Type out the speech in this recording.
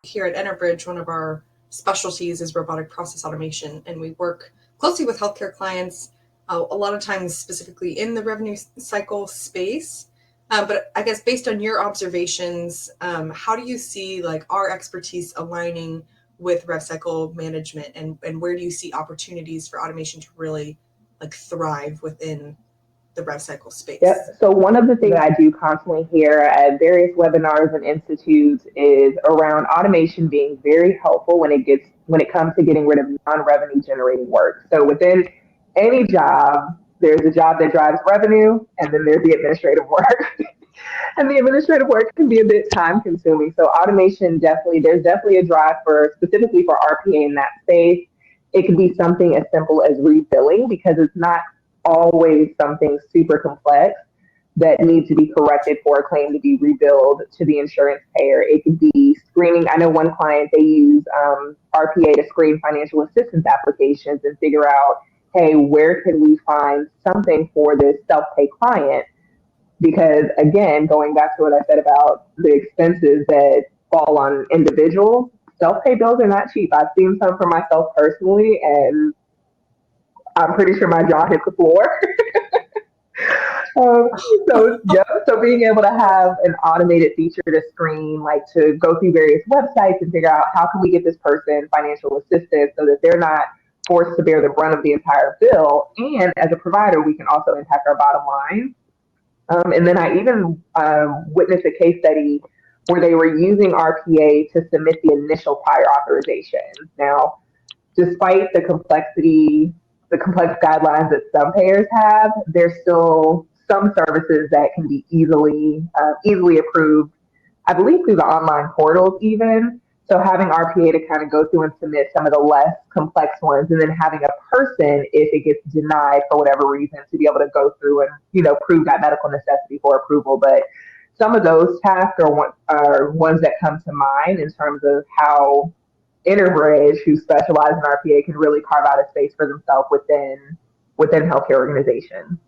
here at Enterbridge, one of our specialties is robotic process automation, and we work closely with healthcare clients, a lot of times specifically in the revenue cycle space. But I guess based on your observations, how do you see like our expertise aligning with rev cycle management, and where do you see opportunities for automation to really like thrive within the rev cycle space? Yep. So one of the things I do constantly hear at various webinars and institutes is around automation being very helpful when it comes to getting rid of non-revenue generating work. So within any job, there's a job that drives revenue, and then there's the administrative work. And the administrative work can be a bit time consuming. So automation there's definitely a drive for specifically for RPA in that space. It can be something as simple as rebilling, because it's not always something super complex that needs to be corrected for a claim to be rebilled to the insurance payer. It could be screening. I know one client, they use RPA to screen financial assistance applications and figure out, hey, where can we find something for this self-pay client? Because again, going back to what I said about the expenses that fall on individuals, self-pay bills are not cheap. I've seen some for myself personally, and I'm pretty sure my jaw hit the floor. So being able to have an automated feature to screen, like to go through various websites and figure out how can we get this person financial assistance so that they're not forced to bear the brunt of the entire bill. And as a provider, we can also impact our bottom line. And then I even witnessed a case study where they were using RPA to submit the initial prior authorization. Now, despite the complex guidelines that some payers have, there's still some services that can be easily approved, I believe through the online portals even. So having RPA to kind of go through and submit some of the less complex ones, and then having a person, if it gets denied for whatever reason, to be able to go through and, prove that medical necessity for approval. But some of those tasks are ones that come to mind in terms of how Enterbridge, who specialize in RPA, can really carve out a space for themselves within healthcare organizations.